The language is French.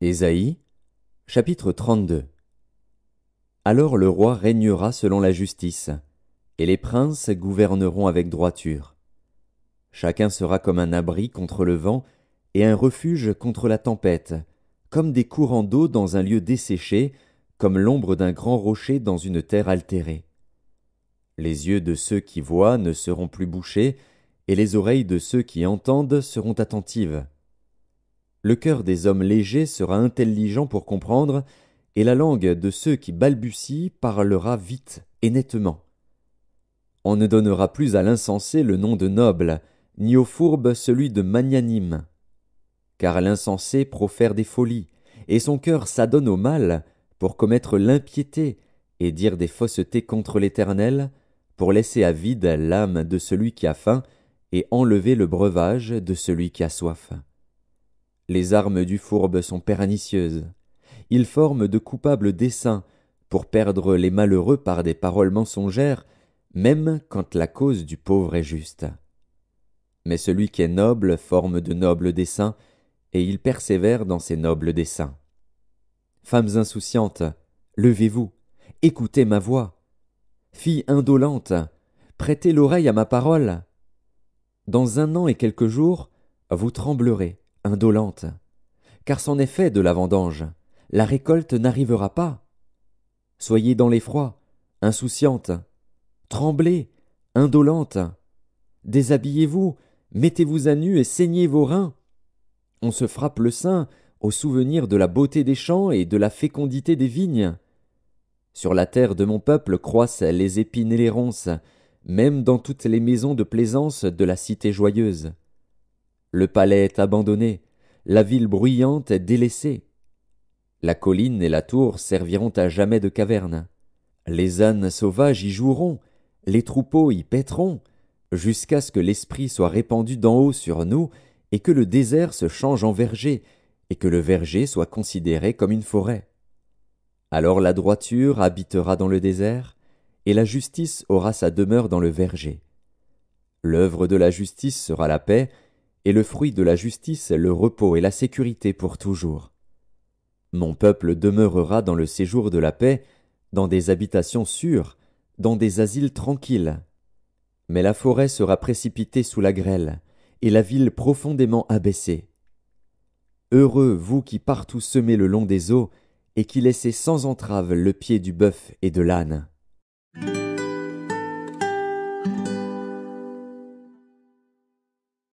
Ésaïe, chapitre 32. Alors le roi régnera selon la justice, et les princes gouverneront avec droiture. Chacun sera comme un abri contre le vent, et un refuge contre la tempête, comme des courants d'eau dans un lieu desséché, comme l'ombre d'un grand rocher dans une terre altérée. Les yeux de ceux qui voient ne seront plus bouchés, et les oreilles de ceux qui entendent seront attentives. Le cœur des hommes légers sera intelligent pour comprendre, et la langue de ceux qui balbutient parlera vite et nettement. On ne donnera plus à l'insensé le nom de noble, ni au fourbe celui de magnanime. Car l'insensé profère des folies, et son cœur s'adonne au mal, pour commettre l'impiété, et dire des faussetés contre l'Éternel, pour laisser à vide l'âme de celui qui a faim, et enlever le breuvage de celui qui a soif. Les armes du fourbe sont pernicieuses. Ils forment de coupables desseins, pour perdre les malheureux par des paroles mensongères, même quand la cause du pauvre est juste. Mais celui qui est noble forme de nobles desseins, et il persévère dans ses nobles desseins. Femmes insouciantes, levez-vous, écoutez ma voix. Filles indolentes, prêtez l'oreille à ma parole. Dans 1 an et quelques jours, vous tremblerez, indolentes, car c'en est fait de la vendange, la récolte n'arrivera pas. Soyez dans l'effroi, insouciantes, tremblez, indolentes, déshabillez-vous, mettez-vous à nu et saignez vos reins. On se frappe le sein au souvenir de la beauté des champs et de la fécondité des vignes. Sur la terre de mon peuple croissent les épines et les ronces, même dans toutes les maisons de plaisance de la cité joyeuse. Le palais est abandonné, la ville bruyante est délaissée. La colline et la tour serviront à jamais de caverne. Les ânes sauvages y joueront, les troupeaux y paîtront, jusqu'à ce que l'esprit soit répandu d'en haut sur nous, et que le désert se change en verger, et que le verger soit considéré comme une forêt. Alors la droiture habitera dans le désert, et la justice aura sa demeure dans le verger. L'œuvre de la justice sera la paix, et le fruit de la justice le repos et la sécurité pour toujours. Mon peuple demeurera dans le séjour de la paix, dans des habitations sûres, dans des asiles tranquilles. Mais la forêt sera précipitée sous la grêle, et la ville profondément abaissée. Heureux vous qui partout semez le long des eaux, et qui laissez sans entrave le pied du bœuf et de l'âne.